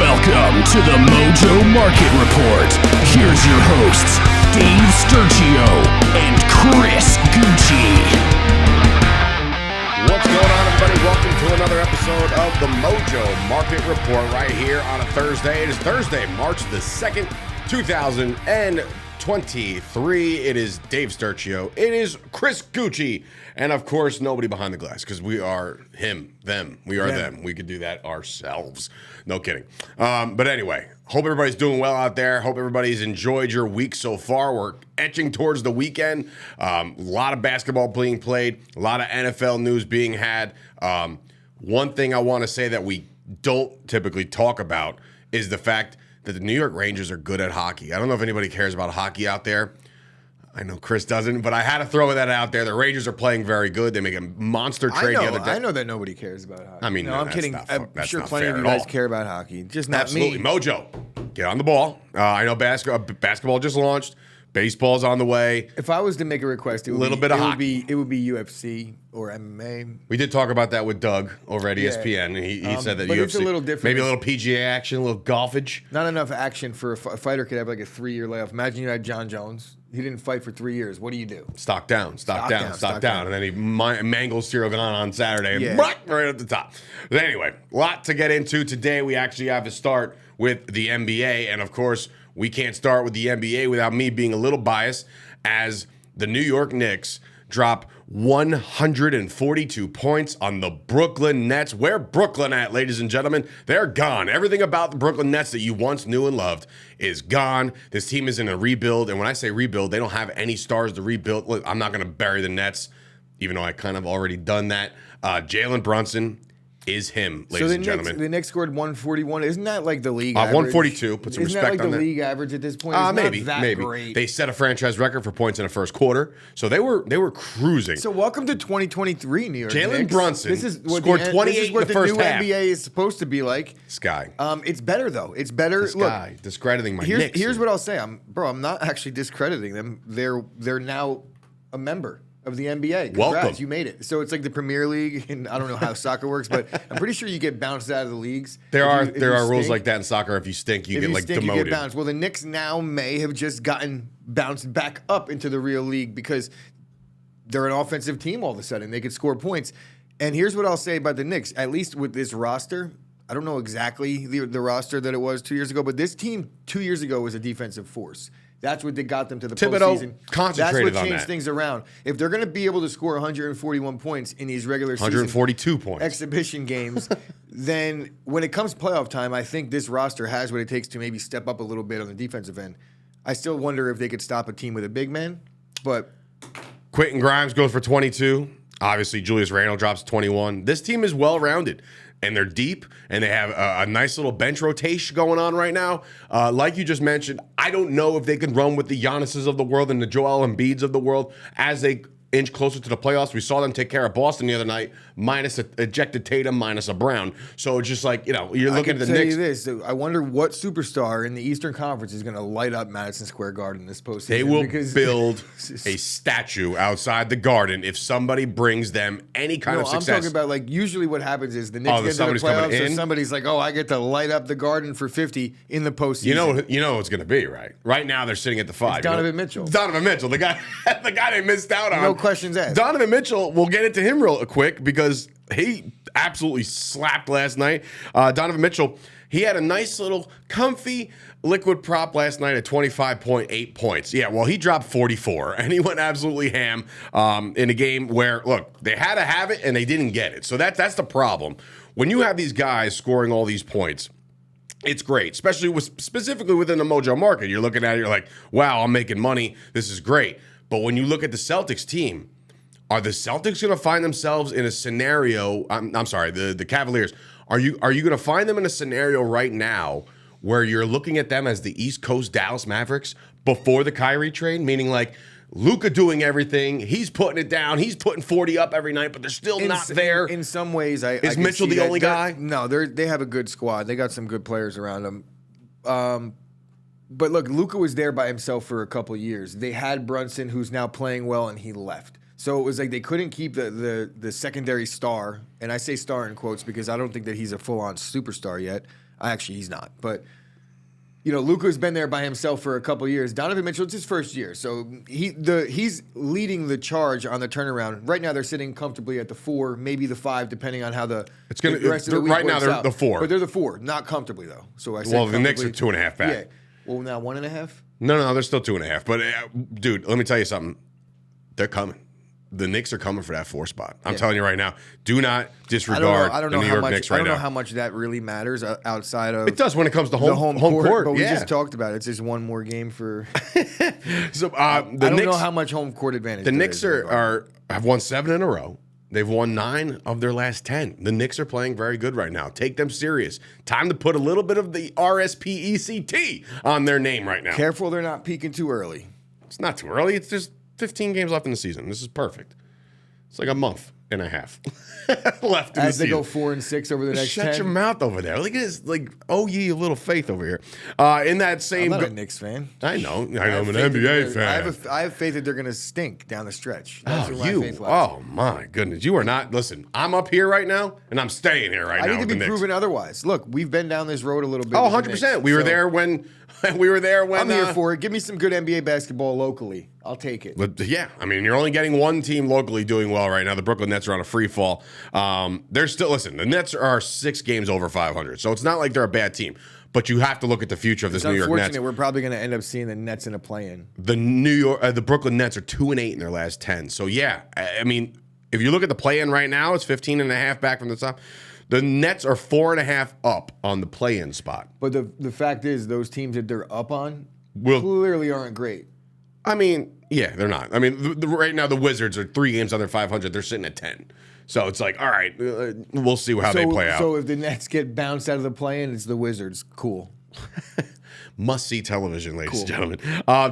Welcome to the Mojo Market Report. Here's your hosts, Dave Sturchio and Chris Gucci. What's going on, everybody? Welcome to another episode of the Mojo Market Report right here on a Thursday. It is Thursday, March the 2nd, 2023. It is Dave Sturchio. It is Chris Gucci. And, of course, nobody behind the glass because we are him, them. We are them. We could do that ourselves. No kidding. But anyway, hope everybody's doing well out there. Hope everybody's enjoyed your week so far. We're etching towards the weekend. A lot of basketball being played. A lot of NFL news being had. One thing I want to say that we don't typically talk about is the fact that the New York Rangers are good at hockey. I don't know if anybody cares about hockey out there. I know Chris doesn't, but I had to throw that out there. The Rangers are playing very good. They make a monster trade the other day. I know that nobody cares about hockey. I mean, no, I'm kidding. I'm sure plenty of you guys care about hockey. Just not Absolutely. me. Mojo, get on the ball. I know basketball just launched. Baseball's on the way. If I was to make a request, it would Little be, bit of it would hockey. be it would be UFC or MMA. We did talk about that with Doug over at ESPN. He said that but UFC, it's a little different. maybe a little PGA action, a little golfage. Not enough action for a fighter could have like a 3-year layoff. Imagine you had John Jones. He didn't fight for 3 years. What do you do? Stock down. And then he mangles Cyril Gahn on Saturday and right at the top. But anyway, a lot to get into today. We actually have to start with the NBA. And, of course, we can't start with the NBA without me being a little biased as the New York Knicks drop 142 points on the Brooklyn Nets. Where Brooklyn at, ladies and gentlemen? They're gone. Everything about the Brooklyn Nets that you once knew and loved is gone. This team is in a rebuild. And when I say rebuild, they don't have any stars to rebuild. Look, I'm not going to bury the Nets, even though I kind of already done that. Jalen Brunson is him, ladies and gentlemen. The Knicks scored 141. Isn't that like the league average? 142. Put some respect on that. Isn't that like the league average at this point? It's maybe. not that great. They set a franchise record for points in the first quarter, so they were cruising. So welcome to 2023, New York Knicks. Jalen Brunson this is what scored 28 in the first half. This is what the new NBA is supposed to be like. Sky. It's better though. It's better. Sky. Discrediting my Knicks. Here's what I'll say. I'm not actually discrediting them. They're now a member of the NBA. Congrats, welcome. You made it. So it's like the Premier League, and I don't know how soccer works, but I'm pretty sure you get bounced out of the leagues. There are rules like that in soccer. If you stink, you get demoted. You get bounced. Well, the Knicks now may have just gotten bounced back up into the real league because they're an offensive team all of a sudden. They could score points. And here's what I'll say about the Knicks. At least with this roster, I don't know exactly the roster that it was 2 years ago, but this team 2 years ago was a defensive force. That's what got them to the postseason. Concentrated That's what on changed that. things around. If they're going to be able to score 141 points in these regular season 142 points exhibition games, then when it comes playoff time, I think this roster has what it takes to maybe step up a little bit on the defensive end. I still wonder if they could stop a team with a big man, but Quentin Grimes goes for 22. Obviously, Julius Randle drops 21. This team is well-rounded, and they're deep, and they have a nice little bench rotation going on right now. Like you just mentioned, I don't know if they can run with the Giannis's of the world and the Joel Embiid's of the world as they inch closer to the playoffs. We saw them take care of Boston the other night, minus a ejected Tatum, minus a Brown. So it's just like, you're looking at the Knicks. I can tell you this. I wonder what superstar in the Eastern Conference is going to light up Madison Square Garden this postseason. They will build a statue outside the Garden if somebody brings them any kind of success. I'm talking about, like, usually what happens is the Knicks get to the playoffs, so somebody's like, I get to light up the Garden for 50 in the postseason. You know it's going to be, right? Right now they're sitting at the 5. It's Donovan Mitchell. Donovan Mitchell, the guy they missed out on. No questions asked. Donovan Mitchell, we'll get into him real quick because he absolutely slapped last night. Donovan Mitchell, he had a nice little comfy liquid prop last night at 25.8 points. Yeah, well, he dropped 44, and he went absolutely ham in a game where, look, they had to have it, and they didn't get it. So that's the problem. When you have these guys scoring all these points, it's great, specifically within the Mojo market. You're looking at it, you're like, wow, I'm making money. This is great. But when you look at the Celtics team, are the Celtics going to find themselves in a scenario? I'm sorry, the Cavaliers. Are you going to find them in a scenario right now where you're looking at them as the East Coast Dallas Mavericks before the Kyrie trade? Meaning like Luka doing everything, he's putting it down, he's putting 40 up every night, but they're still not there. In some ways, is Mitchell the only guy? No, they have a good squad. They got some good players around them. But look, Luka was there by himself for a couple years. They had Brunson, who's now playing well, and he left. So it was like they couldn't keep the secondary star, and I say star in quotes because I don't think that he's a full-on superstar yet. Actually, he's not. But, Luka's been there by himself for a couple years. Donovan Mitchell, it's his first year. So he's leading the charge on the turnaround. Right now, they're sitting comfortably at the 4, maybe the 5, depending on how the rest of the week right now, works they're out. the 4. But they're the 4, not comfortably, though. So I said Well, the Knicks are 2.5 back. Yeah. Well, now 1.5? No, they're still 2.5. But, dude, let me tell you something. They're coming. The Knicks are coming for that 4 spot. I'm telling you right now. Do not disregard the New York Knicks right now. I don't know how much that really matters outside of it does when it comes to home court. But we just talked about it. It's just one more game for. So I don't know how much home court advantage. The Knicks have won 7 in a row. They've won 9 of their last 10. The Knicks are playing very good right now. Take them serious. Time to put a little bit of the RSPECT on their name right now. Careful, they're not peaking too early. It's not too early. It's just 15 games left in the season. This is perfect. It's like a month and a half left in the season. As they go 4 and 6 over the next 10. Shut your mouth over there. Look at this. Ye a little faith over here. In that same. I'm not a Knicks fan. I know. I'm an NBA fan. I have faith that they're going to stink down the stretch. That's where my faith lies. Oh my goodness. You are not. Listen, I'm up here right now, and I'm staying here right now. I need to be proven otherwise. Look, we've been down this road a little bit. 100%. We were there when. I'm here for it. Give me some good NBA basketball locally. I'll take it. But yeah, I mean, you're only getting one team locally doing well right now. The Brooklyn Nets are on a free fall. They're still, listen, the Nets are 6 games over 500. So it's not like they're a bad team. But you have to look at the future of this New York Nets. Unfortunately, we're probably going to end up seeing the Nets in a play-in. The Brooklyn Nets are 2-8 in their last 10. So yeah, I mean, if you look at the play-in right now, it's 15.5 back from the top. The Nets are 4.5 up on the play-in spot. But the fact is, those teams that they're up on clearly aren't great. I mean, yeah, they're not. I mean, right now the Wizards are 3 games under 500. They're sitting at 10. So it's like, all right, we'll see how they play out. So if the Nets get bounced out of the play-in, it's the Wizards. Cool. Must-see television, ladies and gentlemen.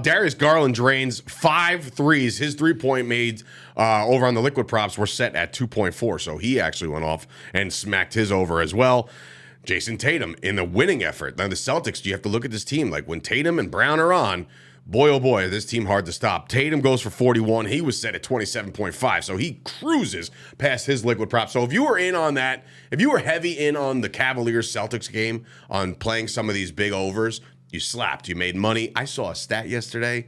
Darius Garland drains 5 threes. His three-point made over on the liquid props were set at 2.4, so he actually went off and smacked his over as well. Jason Tatum in the winning effort. Now the Celtics, you have to look at this team. Like when Tatum and Brown are on, boy, oh boy, this team hard to stop. Tatum goes for 41. He was set at 27.5, so he cruises past his liquid prop. So if you were in on that, if you were heavy in on the Cavaliers-Celtics game on playing some of these big overs, you slapped. You made money. I saw a stat yesterday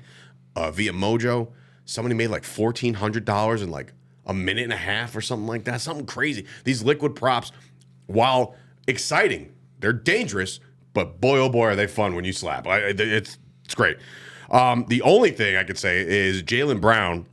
via Mojo. Somebody made like $1,400 in like a minute and a half or something like that. Something crazy. These liquid props, while exciting, they're dangerous, but boy, oh boy, are they fun when you slap. It's great. The only thing I could say is Jalen Brown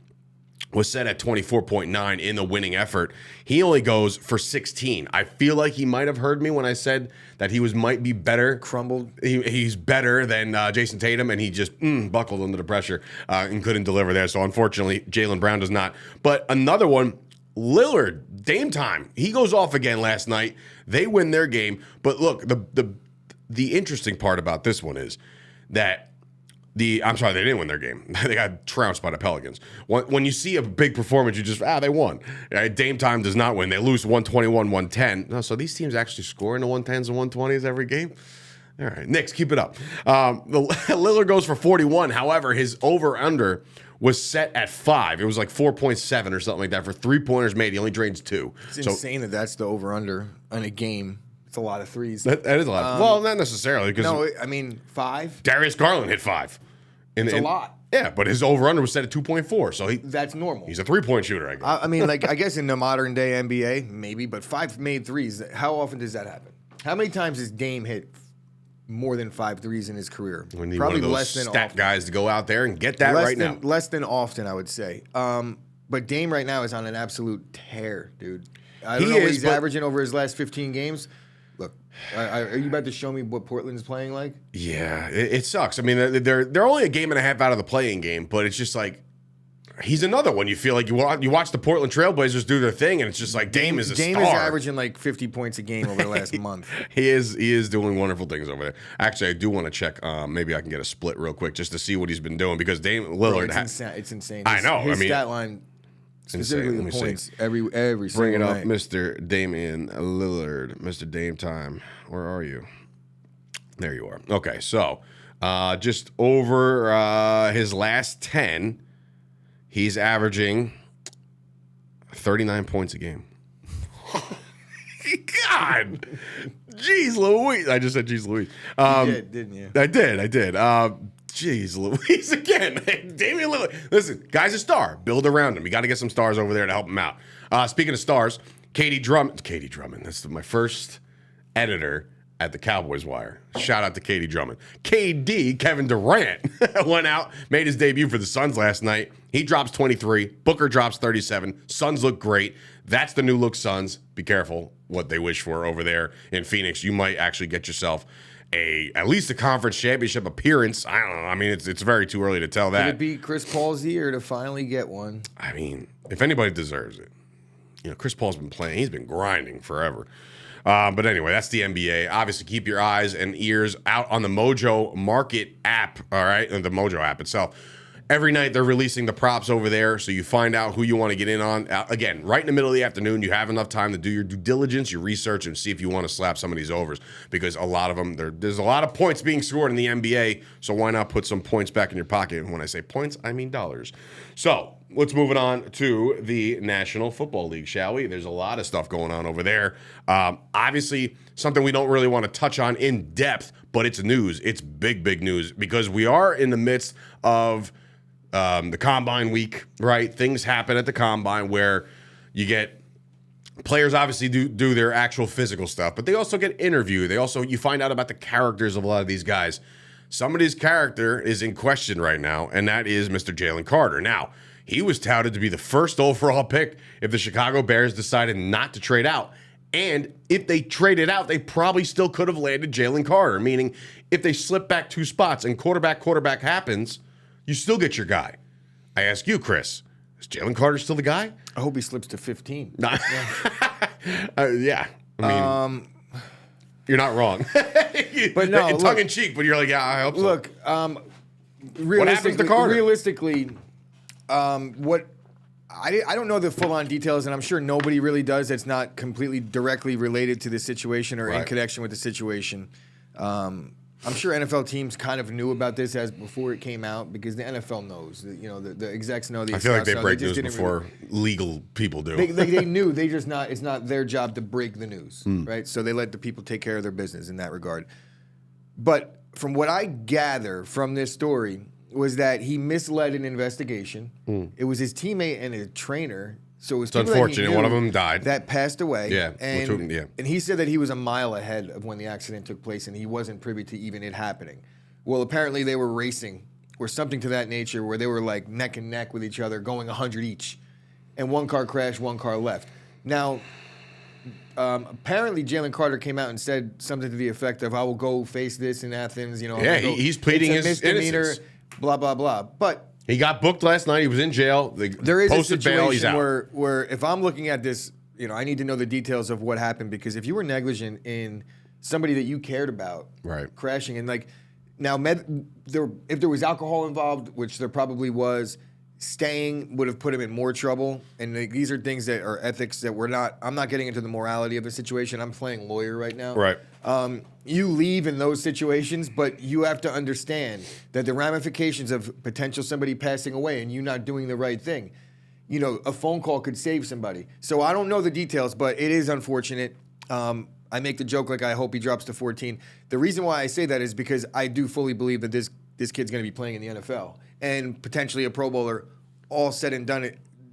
was set at 24.9 in the winning effort. He only goes for 16. I feel like he might have heard me when I said that he might be better. Crumbled. He's better than Jason Tatum, and he just buckled under the pressure and couldn't deliver there. So unfortunately, Jalen Brown does not. But another one, Lillard, Dame time. He goes off again last night. They win their game. But look, the interesting part about this one is that I'm sorry, they didn't win their game. They got trounced by the Pelicans. When you see a big performance, you just, they won. Dame time does not win. They lose 121-110. No, so these teams actually score in the 110s and 120s every game? All right, Knicks, keep it up. Lillard goes for 41. However, his over-under was set at 5. It was like 4.7 or something like that for 3-pointers made. He only drains 2. It's insane that that's the over-under on a game. It's a lot of threes. That is a lot. Well, not necessarily. No, I mean, 5. Darius Garland hit 5. It's a lot. Yeah, but his over-under was set at 2.4, so that's normal. He's a 3-point shooter, I guess. I mean, like, I guess in the modern day NBA, maybe, but 5 made threes. How often does that happen? How many times has Dame hit more than 5 threes in his career? We need probably one of those less than stat often. Guys to go out there and get that now. Less than often, I would say. But Dame right now is on an absolute tear, dude. I don't know what he's averaging over his last 15 games. Look, are you about to show me what Portland's playing like? Yeah, it sucks. I mean, they're only a game and a half out of the playing game, but it's just like he's another one. You feel like you watch the Portland Trailblazers do their thing, and it's just like Dame is a star. Dame is averaging like 50 points a game over the last month. He is doing wonderful things over there. Actually, I do want to check. Maybe I can get a split real quick just to see what he's been doing because Dame Lillard. It's insane. I know. His stat line. Specifically the points every single Bring it up, night. Mr. Damian Lillard, Mr. Dame time. Where are you? There you are. Okay, so just over his last 10, he's averaging 39 points a game. God. Jeez Louise. I just said jeez Louise. You did, didn't you? I did. Jeez Louise again. Damian Lillard. Listen, guy's a star. Build around him. You got to get some stars over there to help him out. Speaking of stars, Katie Drummond. That's my first editor at the Cowboys Wire. Shout out to Katie Drummond. KD, Kevin Durant, went out, made his debut for the Suns last night. He drops 23. Booker drops 37. Suns look great. That's the new look Suns. Be careful what they wish for over there in Phoenix. You might actually get yourself at least a conference championship appearance. I don't know. I mean, it's very too early to tell that. Could it be Chris Paul's year to finally get one? I mean, if anybody deserves it. Chris Paul's been playing. He's been grinding forever. But anyway, that's the NBA. Obviously, keep your eyes and ears out on the Mojo Market app, all right? And the Mojo app itself. Every night, they're releasing the props over there, so you find out who you want to get in on. Again, right in the middle of the afternoon, you have enough time to do your due diligence, your research, and see if you want to slap some of these overs. Because a lot of them, there's a lot of points being scored in the NBA, so why not put some points back in your pocket? And when I say points, I mean dollars. So let's move it on to the National Football League, shall we? There's a lot of stuff going on over there. Obviously, something we don't really want to touch on in depth, but it's news. It's big, big news because we are in the midst of the Combine week, right? Things happen at the Combine where you get players obviously do their actual physical stuff, but they also get interviewed. You find out about the characters of a lot of these guys. Somebody's character is in question right now, and that is Mr. Jalen Carter. Now, he was touted to be the first overall pick if the Chicago Bears decided not to trade out. And if they traded out, they probably still could have landed Jalen Carter, meaning if they slip back 2 spots and quarterback happens, you still get your guy. I ask you, Chris, is Jalen Carter still the guy? I hope he slips to 15. Yeah. Yeah. I mean, you're not wrong. But no, tongue in cheek, but you're like, yeah, I hope so. Look, what happens to Carter? Realistically, I don't know the full-on details, and I'm sure nobody really does that's not completely directly related to the situation or in connection with the situation. I'm sure NFL teams kind of knew about this before it came out because the NFL knows. The execs know. I feel like they break news before legal people do. They knew. It's not their job to break the news, right? So they let the people take care of their business in that regard. But from what I gather from this story was that he misled an investigation. It was his teammate and a trainer. So it was unfortunate. One of them died. That passed away. Yeah. And he said that he was a mile ahead of when the accident took place and he wasn't privy to even it happening. Well, apparently they were racing or something to that nature where they were like neck and neck with each other going 100 each. And one car crashed, one car left. Now, apparently Jalen Carter came out and said something to the effect of, I will go face this in Athens. He's pleading his misdemeanor, innocence. Blah, blah, blah. But he got booked last night. He was in jail. There is a situation where if I'm looking at this, I need to know the details of what happened because if you were negligent in somebody that you cared about crashing and if there was alcohol involved, which there probably was, staying would have put him in more trouble. And these are things that are ethics that I'm not getting into the morality of the situation. I'm playing lawyer right now. Right. You leave in those situations, but you have to understand that the ramifications of potential somebody passing away and you not doing the right thing, a phone call could save somebody. So I don't know the details, but it is unfortunate. I make the joke like I hope he drops to 14. The reason why I say that is because I do fully believe that this kid's going to be playing in the NFL and potentially a Pro Bowler. All said and done,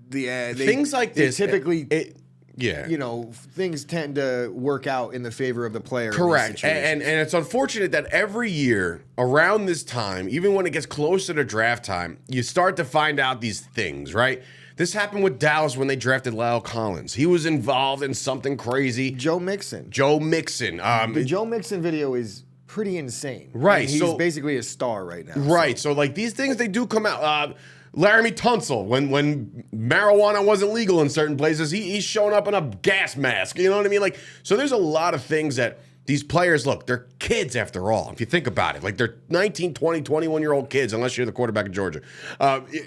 things like this typically. Things tend to work out in the favor of the player. Correct. And it's unfortunate that every year around this time, even when it gets closer to draft time, you start to find out these things, right? This happened with Dallas when they drafted Lyle Collins. He was involved in something crazy. Joe Mixon. The Joe Mixon video is pretty insane. Right. He's basically a star right now. Right. So these things, they do come out. Laramie Tunsil, when marijuana wasn't legal in certain places, he's showing up in a gas mask. You know what I mean? So there's a lot of things that these players, look, they're kids after all. If you think about it, they're 19, 20, 21-year-old kids, unless you're the quarterback of Georgia.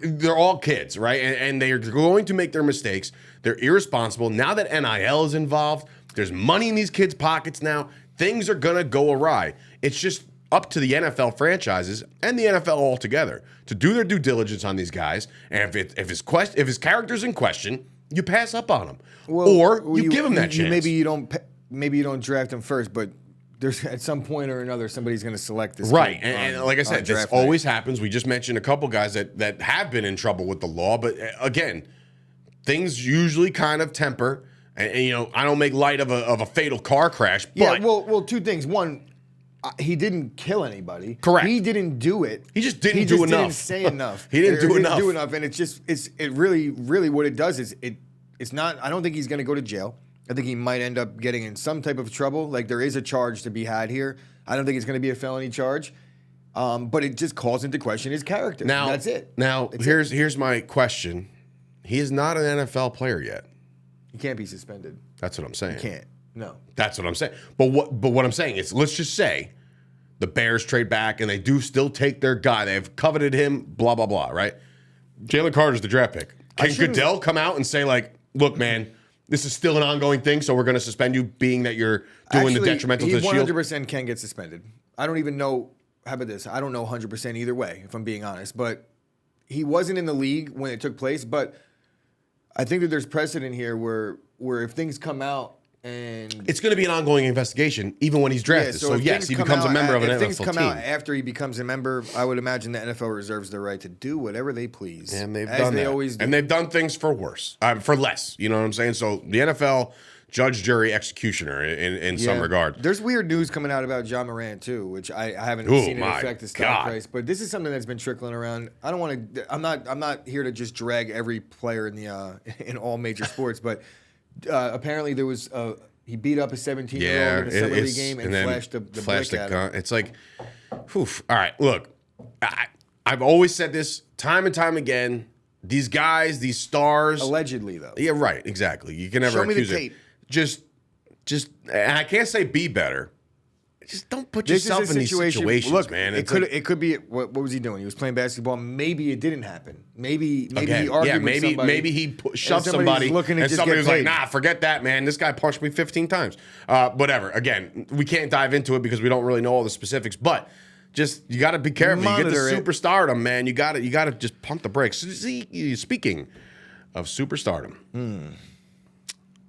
They're all kids, right? And they're going to make their mistakes. They're irresponsible. Now that NIL is involved, there's money in these kids' pockets now. Things are going to go awry. It's just up to the NFL franchises and the NFL altogether to do their due diligence on these guys. And if his character's in question, you pass up on him, or you give him that chance. Maybe you don't maybe you don't draft him first, but there's at some point or another somebody's going to select this. Right, kid and like I said, this always happens. We just mentioned a couple guys that have been in trouble with the law, but again, things usually kind of temper. And I don't make light of a fatal car crash. But Yeah, well, two things. One, he didn't kill anybody. Correct. He didn't do it. He just didn't do enough. Didn't say enough. He didn't do enough. Do enough, and it really what it does is it's not. I don't think he's going to go to jail. I think he might end up getting in some type of trouble. Like there is a charge to be had here. I don't think it's going to be a felony charge, but it just calls into question his character. Now that's it. Now here's my question. He is not an NFL player yet. He can't be suspended. That's what I'm saying. He can't. No. That's what I'm saying. But what I'm saying is, let's just say the Bears trade back and they do still take their guy. They've coveted him, blah, blah, blah, right? Jalen Carter's the draft pick. Can Goodell come out and say, like, look, man, this is still an ongoing thing, so we're going to suspend you, being that you're doing the detrimental to the shield? He 100% can get suspended. I don't even know. How about this? I don't know 100% either way, if I'm being honest. But he wasn't in the league when it took place. But I think that there's precedent here where if things come out and it's going to be an ongoing investigation, even when he's drafted. So yes, he becomes a member of an NFL team. If things come out after he becomes a member, I would imagine the NFL reserves the right to do whatever they please. And they've done that. Always do. And they've done things for worse, for less. You know what I'm saying? So the NFL, judge, jury, executioner in some regard. There's weird news coming out about John Morant too, which I haven't seen it affect the stock price. But this is something that's been trickling around. I don't want to. I'm not here to just drag every player in the in all major sports, but apparently there was. He beat up a 17-year-old in a summer league game and flashed the brick at him. It's like, all right, look, I've always said this time and time again. These guys, these stars. Allegedly, though. Yeah, right, exactly. You can never accuse it. Just, and I can't say be better. Just don't put yourself in these situations, man. It could be. What was he doing? He was playing basketball. Maybe it didn't happen. Maybe he argued with somebody. Maybe he shoved somebody, and somebody was like, "Nah, forget that, man. This guy punched me 15 times." Whatever. Again, we can't dive into it because we don't really know all the specifics. But just you got to be careful. You get the superstardom, man. You got to just pump the brakes. See, speaking of superstardom.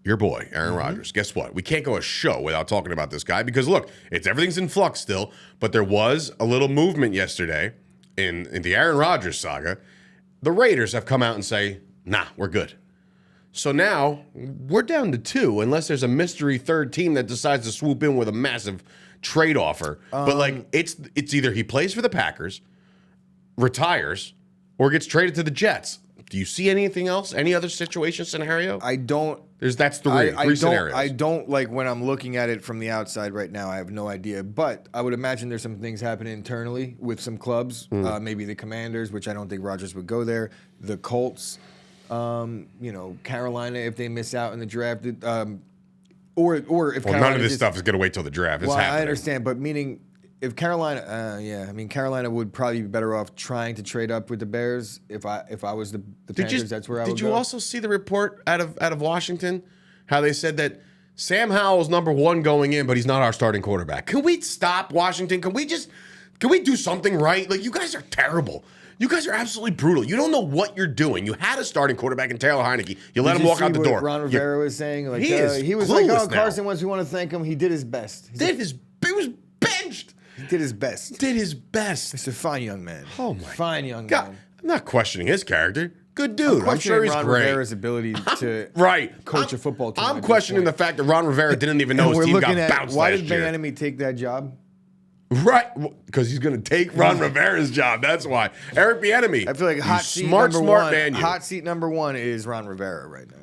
Your boy, Aaron Rodgers. Guess what? We can't go a show without talking about this guy because, look, everything's in flux still, but there was a little movement yesterday in the Aaron Rodgers saga. The Raiders have come out and say, nah, we're good. So now we're down to 2 unless there's a mystery third team that decides to swoop in with a massive trade offer. But, it's either he plays for the Packers, retires, or gets traded to the Jets. Do you see anything else? Any other situation, scenario? I don't. That's three scenarios. I don't like when I'm looking at it from the outside right now. I have no idea, but I would imagine there's some things happening internally with some clubs. Maybe the Commanders, which I don't think Rodgers would go there. The Colts, Carolina if they miss out in the draft, or if Carolina none of this stuff is going to wait till the draft. It's happening. I understand, but meaning. If Carolina, Carolina would probably be better off trying to trade up with the Bears. If I was the Panthers, that's where I would go. Did you also see the report out of Washington? How they said that Sam Howell's #1 going in, but he's not our starting quarterback. Can we stop Washington? Can we do something right? Like, you guys are terrible. You guys are absolutely brutal. You don't know what you're doing. You had a starting quarterback in Taylor Heineke. You let him walk out the door. Ron Rivera was saying, like, he was like, "Oh, Carson wants. We want to thank him. He did his best. He was benched. He did his best. He's a fine young man. Oh my fine young God. man. I'm not questioning his character. Good dude. I'm sure he's Ron great. Rivera's ability to coach a football team. I'm questioning the fact that Ron Rivera didn't even know his team got bounced why last year. Why did Bieniemy take that job? Right, because he's going to take Ron Rivera's job. That's why. Eric Bieniemy. I feel like smart man. Hot seat #1 is Ron Rivera right now.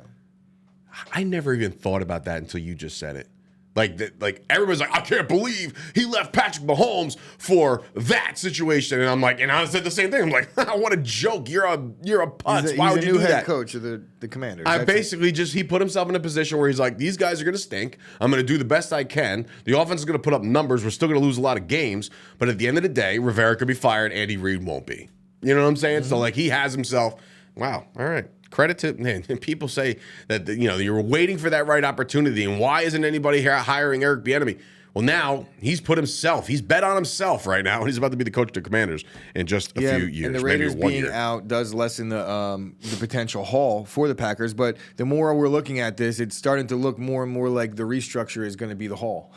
I never even thought about that until you just said it. Like everybody's like, I can't believe he left Patrick Mahomes for that situation, and I'm like, and I said the same thing. I'm like, what a joke! You're a putz. Why would you do that? He's the new head coach of the Commanders. He put himself in a position where he's like, these guys are going to stink. I'm going to do the best I can. The offense is going to put up numbers. We're still going to lose a lot of games, but at the end of the day, Rivera could be fired. Andy Reid won't be. You know what I'm saying? So like, he has himself. Wow. All right. Credit to man. People say that you were waiting for that right opportunity, and why isn't anybody here hiring Eric Bieniemy? Well, now he's bet on himself right now, and he's about to be the coach of the Commanders in just a few years. And the Raiders maybe 1 being year. out does lessen the potential haul for the Packers. But the more we're looking at this, it's starting to look more and more like the restructure is going to be the haul.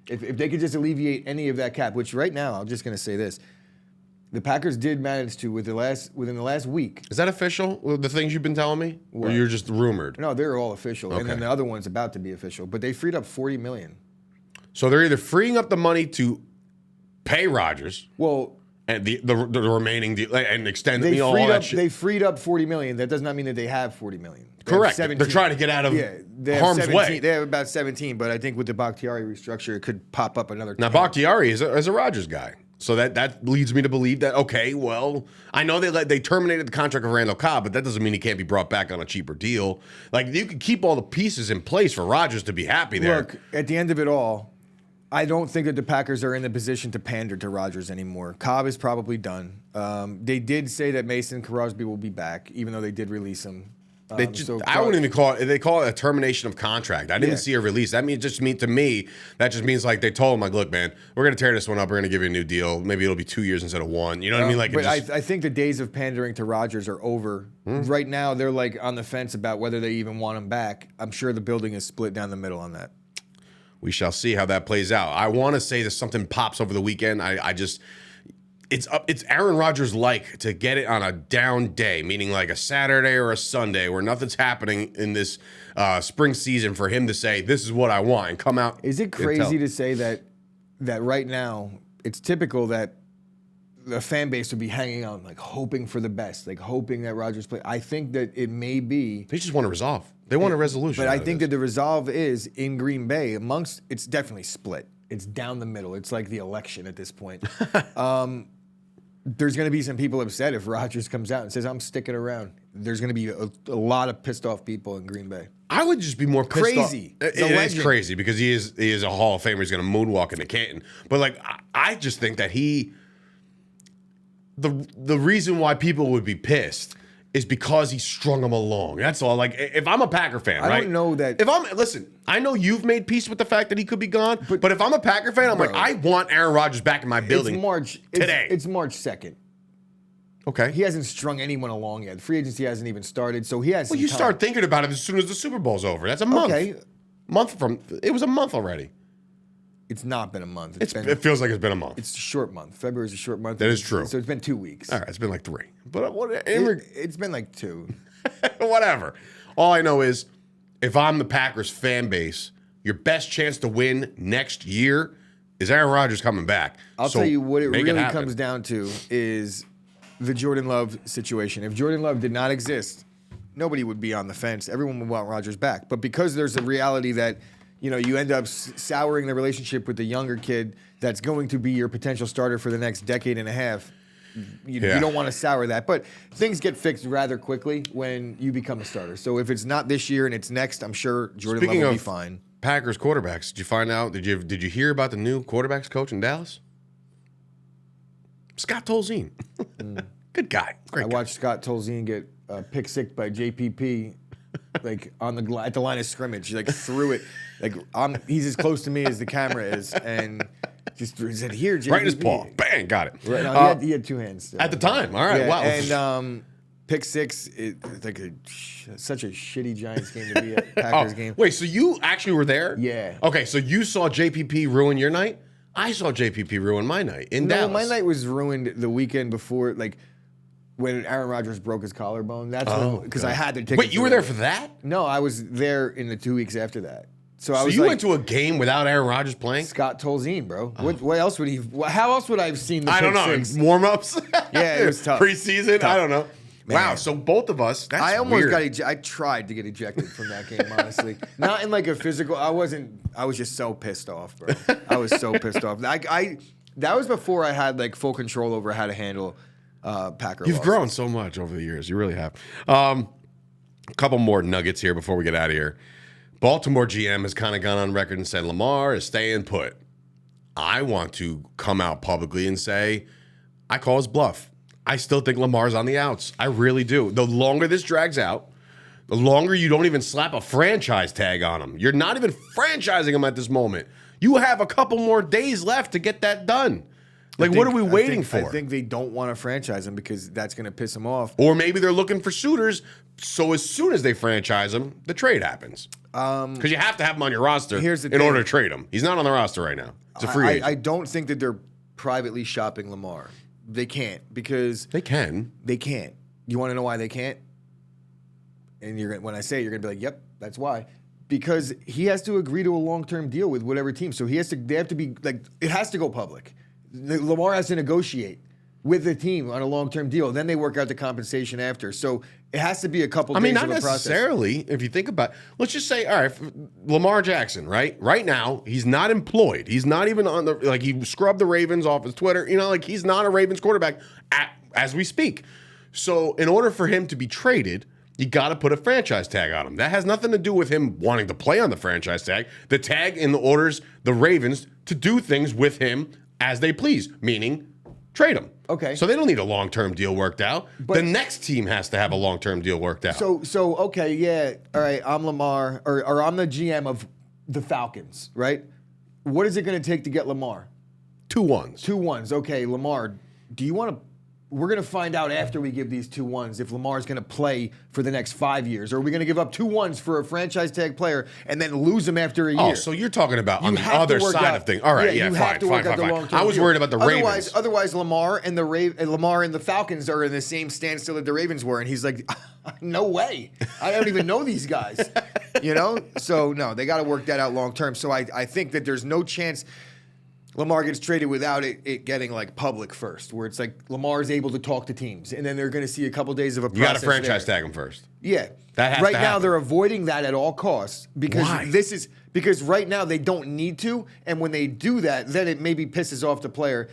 If they could just alleviate any of that cap, which right now, I'm just going to say this. The Packers did manage to, within the last week. Is that official, the things you've been telling me? What? Or you're just rumored? No, they're all official. Okay. And then the other one's about to be official. But they freed up $40 million. So they're either freeing up the money to pay Rodgers Well, and the remaining deal, and extend they all freed that up. shit. They freed up $40 million. That does not mean that they have $40 million. They have Correct. 17. They're trying to get out of they have harm's 17. way. They have about 17, but I think with the Bakhtiari restructure, it could pop up another. Now 10. Bakhtiari is a Rodgers guy, so that leads me to believe that okay, well, I know they terminated the contract of Randall Cobb, but that doesn't mean he can't be brought back on a cheaper deal. Like you could keep all the pieces in place for Rodgers to be happy there. Look, at the end of it all, I don't think that the Packers are in the position to pander to Rodgers anymore. Cobb is probably done. They did say that Mason Crosby will be back, even though they did release him. I wouldn't even call it. They call it a termination of contract. I didn't even see a release. That just means like they told him like, look, man, we're gonna tear this one up. We're gonna give you a new deal. Maybe it'll be 2 years instead of 1. You know what I mean? Like, but I think the days of pandering to Rodgers are over. Right now, they're like on the fence about whether they even want him back. I'm sure the building is split down the middle on that. we shall see how that plays out. I want to say that something pops over the weekend. It's Aaron Rodgers like to get it on a down day, meaning like a Saturday or a Sunday where nothing's happening in this spring season for him to say, this is what I want, and come out. Is it crazy to say that right now it's typical that the fan base would be hanging on, like hoping for the best, like hoping that Rodgers play? I think that it may be. They just want to resolve. They want a resolution. But I think that the resolve is in Green Bay it's definitely split. It's down the middle. It's like the election at this point. There's going to be some people upset if Rodgers comes out and says, I'm sticking around. There's going to be a lot of pissed off people in Green Bay. I would just be more pissed Crazy. off. It is crazy because he is a Hall of Famer. He's going to moonwalk into Canton. But like, I just think that the reason why people would be pissed is because he strung them along. That's all. Like, if I'm a Packer fan, right? I don't know that. Listen, I know you've made peace with the fact that he could be gone, but if I'm a Packer fan, I'm like, I want Aaron Rodgers back in my building today. It's March 2nd. Okay. He hasn't strung anyone along yet. Free agency hasn't even started, so he has. Well, you start thinking about it as soon as the Super Bowl's over. That's a month. Okay. It was a month already. It's not been a month. It feels like it's been a month. It's a short month. February's a short month. That is true. So it's been 2 weeks. All right, it's been like 3. But It's been like 2. Whatever. All I know is if I'm the Packers fan base, your best chance to win next year is Aaron Rodgers coming back. I'll tell you what it really comes down to is the Jordan Love situation. If Jordan Love did not exist, nobody would be on the fence. Everyone would want Rodgers back. But because there's a reality that you end up souring the relationship with the younger kid that's going to be your potential starter for the next decade and a half. You don't want to sour that. But things get fixed rather quickly when you become a starter. So if it's not this year and it's next, I'm sure Jordan Love will be fine. Packers quarterbacks, did you find out? Did you hear about the new quarterbacks coach in Dallas? Scott Tolzien. Good guy. Great guy. Watched Scott Tolzien get pick six by JPP. Like at the line of scrimmage, he like threw it. Like he's as close to me as the camera is, and just said, "Here, JPP." Right in his paw, bang, got it. Right, no, he had 2 hands still. At the time. All right, yeah, wow. And pick six, it's like such a shitty Giants game to be at. Packers game. Wait, so you actually were there? Yeah. Okay, so you saw JPP ruin your night? I saw JPP ruin my night in Dallas. My night was ruined the weekend before, like when Aaron Rodgers broke his collarbone. That's because I had to take. Wait, you were there for that? No, I was there in the 2 weeks after that. So you went to a game without Aaron Rodgers playing? Scott Tolzien, bro. What else would he? How else would I have seen the I don't know. six? Warm-ups? Yeah, it was tough. Preseason? Tough. I don't know. Man. Wow, so both of us, that's I almost weird. I tried to get ejected from that game, honestly. Not in like a physical. I was just so pissed off, bro. I was so pissed off. That was before I had like full control over how to handle Packer You've losses. grown so much over the years. You really have. A couple more nuggets here before we get out of here. Baltimore GM has kind of gone on record and said Lamar is staying put. I want to come out publicly and say I call his bluff. I still think Lamar's on the outs. I really do. The longer this drags out, the longer you don't even slap a franchise tag on him. You're not even franchising him at this moment. You have a couple more days left to get that done. Like, what are we waiting for? I think they don't want to franchise him because that's going to piss him off. Or maybe they're looking for suitors, so as soon as they franchise him, the trade happens. Because you have to have him on your roster in order to trade him. He's not on the roster right now. It's a free agent. I don't think that they're privately shopping Lamar. They can't because they can. They can't. You want to know why they can't? And when I say it, you're gonna be like, "Yep, that's why." Because he has to agree to a long-term deal with whatever team. So they have to be like, it has to go public. Lamar has to negotiate with the team on a long-term deal. Then they work out the compensation after. So it has to be a couple days of a process. Not necessarily. If you think about it, let's just say, all right, Lamar Jackson, right? Right now, he's not employed. He's not even on he scrubbed the Ravens off his Twitter. He's not a Ravens quarterback as we speak. So in order for him to be traded, you got to put a franchise tag on him. That has nothing to do with him wanting to play on the franchise tag. The tag in the orders the Ravens to do things with him as they please, meaning trade him. Okay. So they don't need a long-term deal worked out. But the next team has to have a long-term deal worked out. So okay, yeah, all right, I'm Lamar, or I'm the GM of the Falcons, right? What is it going to take to get Lamar? 2 1s. 2 1s. Okay, Lamar, do you want to... We're going to find out after we give these 2 1s if Lamar's going to play for the next 5 years. Or are we going to give up 2 1s for a franchise tag player and then lose him after a year? Oh, so you're talking about on the other side of things. All right, yeah, fine. I was worried about the Ravens. Otherwise, Lamar and the Falcons are in the same standstill that the Ravens were. And he's like, no way. I don't even know these guys. So, no, they got to work that out long term. So I think that there's no chance Lamar gets traded without it getting public first, where it's like Lamar's able to talk to teams, and then they're going to see a couple days of a process. You got to franchise tag him first. Yeah, that has right to now happen. they're avoiding that at all costs because right now they don't need to, and when they do that, then it maybe pisses off the player.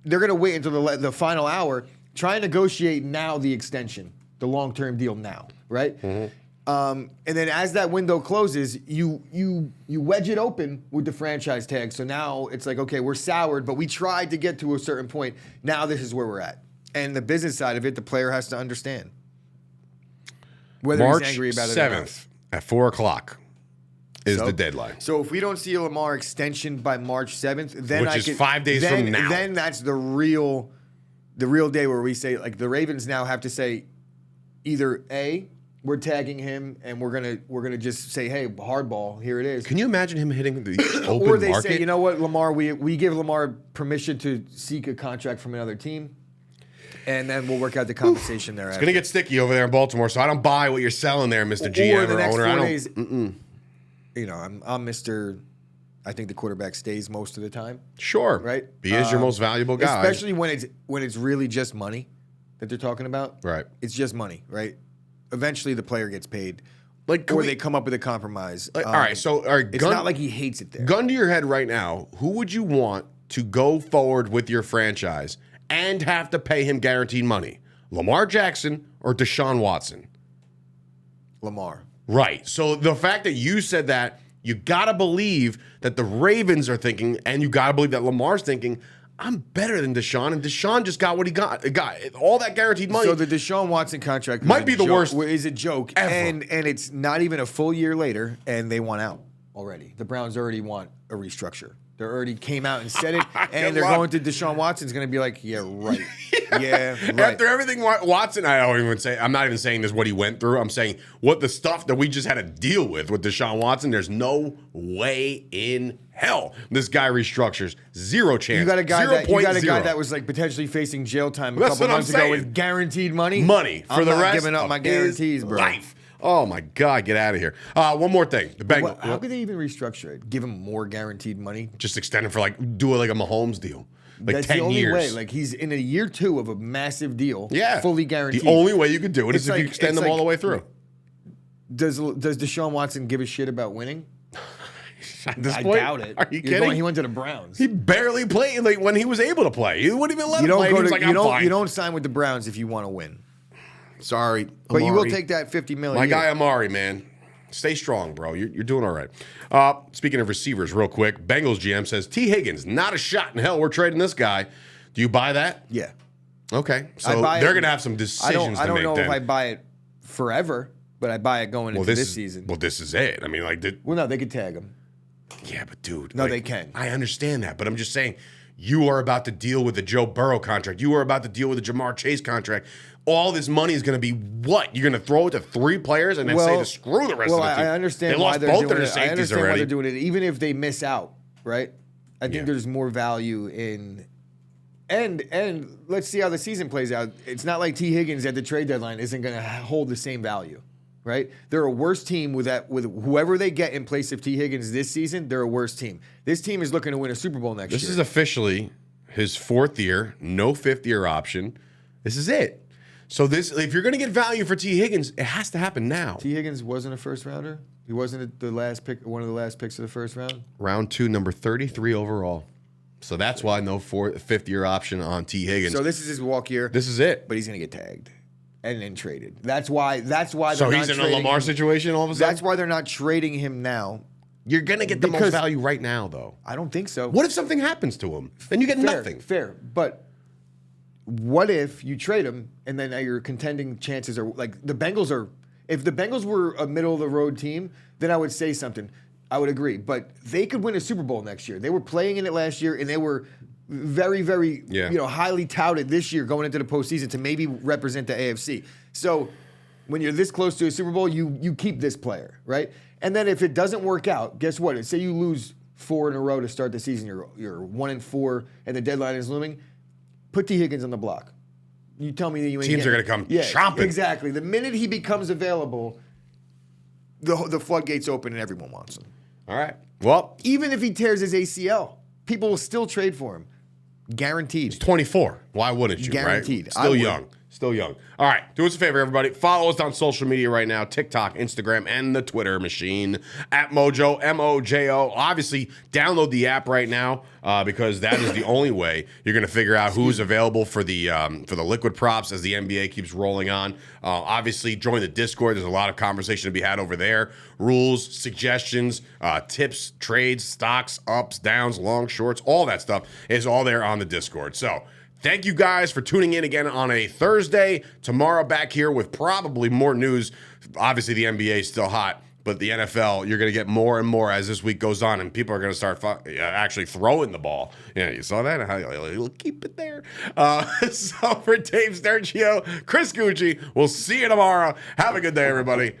They're going to wait until the final hour, try and negotiate now the extension, the long-term deal now, right? Mm-hmm. And then as that window closes, you wedge it open with the franchise tag. So now it's like, okay, we're soured, but we tried to get to a certain point. Now this is where we're at. And the business side of it, the player has to understand. Whether March he's angry about it 7th or not. at 4 o'clock is the deadline. So if we don't see a Lamar extension by March 7th, then Which is 5 days from now. Then that's the real day where we say, the Ravens now have to say either A, we're tagging him, and we're gonna just say, "Hey, hardball, here it is." Can you imagine him hitting the open or they market? say, "You know what, Lamar? We give Lamar permission to seek a contract from another team, and then we'll work out the compensation there." It's gonna get sticky over there in Baltimore, so I don't buy what you're selling there, Mr. GM or the next owner. 4 days. I'm Mr. I think the quarterback stays most of the time. Sure, right? He is your most valuable guy, especially when it's really just money that they're talking about. Right, it's just money, right? Eventually, the player gets paid, or they come up with a compromise. All right, it's not like he hates it there. Gun to your head right now, who would you want to go forward with your franchise and have to pay him guaranteed money? Lamar Jackson or Deshaun Watson? Lamar. Right. So the fact that you said that, you got to believe that the Ravens are thinking, and you got to believe that Lamar's thinking, I'm better than Deshaun, and Deshaun just got what he got. Got all that guaranteed money. So the Deshaun Watson contract might be the worst. Is a joke ever. And it's not even a full year later, and they want out already. The Browns already want a restructure. They already came out and said it, and they're going to Deshaun Watson's going to be like, yeah, right. Yeah, right. After everything Watson, I'm not even saying this what he went through. I'm saying what the stuff that we just had to deal with Deshaun Watson. There's no way in hell this guy restructures. Zero chance. You got a guy that was potentially facing jail time a couple months ago with guaranteed money. For the rest I'm giving up my guarantees, bro. Life. Oh my God, get out of here. One more thing. The Bengals. How could they even restructure it? Give him more guaranteed money? Just extend it for do it like a Mahomes deal. That's 10 the only years. way. He's in a year 2 of a massive deal. Yeah. Fully guaranteed. The only way you could do it is if you extend them all the way through. Does Deshaun Watson give a shit about winning? At this I point, doubt it. Are you kidding? He went to the Browns. He barely played when he was able to play. He wouldn't even let him play. You don't sign with the Browns if you want to win. Sorry, but Amari. you will take that $50 million. My guy Amari, man, stay strong, bro. You're doing all right. Speaking of receivers, real quick, Bengals GM says T. Higgins, not a shot in hell. We're trading this guy. Do you buy that? Yeah. Okay, so they're gonna have some decisions to make. I don't know then. if I buy it forever, but I buy it going into this season. Well, this is it. I mean, well, no, they could tag him. Yeah, but dude. No, they can. I understand that, but I'm just saying, you are about to deal with the Joe Burrow contract. You are about to deal with the Jamar Chase contract. All this money is going to be what? You're going to throw it to 3 players and then say to screw the rest of the team. I understand they why lost they're both doing of their it. I safeties understand already. why they're doing it, even if they miss out, right? I think there's more value in. And let's see how the season plays out. It's not like T. Higgins at the trade deadline isn't going to hold the same value, right? They're a worse team with whoever they get in place of T. Higgins this season. They're a worse team. This team is looking to win a Super Bowl next year. This is officially his 4th year, no 5th-year option. This is it. So if you're going to get value for T. Higgins, it has to happen now. T. Higgins wasn't a first rounder. He wasn't the last pick, one of the last picks of the first round. Round 2, number 33 overall. So that's why no 5th-year option on T. Higgins. So this is his walk year. This is it. But he's going to get tagged and then traded. That's why. They're So not he's in a trading Lamar him. situation all of a sudden? That's why they're not trading him now. You're going to get the most value right now, though. I don't think so. What if something happens to him? Then you get nothing. Fair. But what if you trade him and then your contending chances are like the Bengals are. If the Bengals were a middle of the road team, then I would say something. I would agree. But they could win a Super Bowl next year. They were playing in it last year, and they were very, very highly touted this year going into the postseason to maybe represent the AFC. So when you're this close to a Super Bowl, you keep this player, right? And then if it doesn't work out, guess what? Say you lose 4 in a row to start the season, you're 1-4, and the deadline is looming. Put T. Higgins on the block. You tell me that you ain't Teams are going to come chomping. Exactly. The minute he becomes available, the floodgates open and everyone wants him. All right. Well, Even if he tears his ACL, people will still trade for him. Guaranteed. he's 24. Why wouldn't you, Guaranteed. right? I Still would. young. Still young. All right. Do us a favor, everybody. Follow us on social media right now. TikTok, Instagram, and the Twitter machine. At Mojo, M-O-J-O. Obviously, download the app right now because that is the only way you're going to figure out who's available for the liquid props as the NBA keeps rolling on. Obviously, join the Discord. There's a lot of conversation to be had over there. Rules, suggestions, tips, trades, stocks, ups, downs, long, shorts, all that stuff is all there on the Discord. So, thank you guys for tuning in again on a Thursday. Tomorrow back here with probably more news. Obviously, the NBA is still hot, but the NFL, you're going to get more and more as this week goes on, and people are going to start actually throwing the ball. Yeah, you saw that? You'll keep it there. So for Dave Sturgio, Chris Gucci, we'll see you tomorrow. Have a good day, everybody.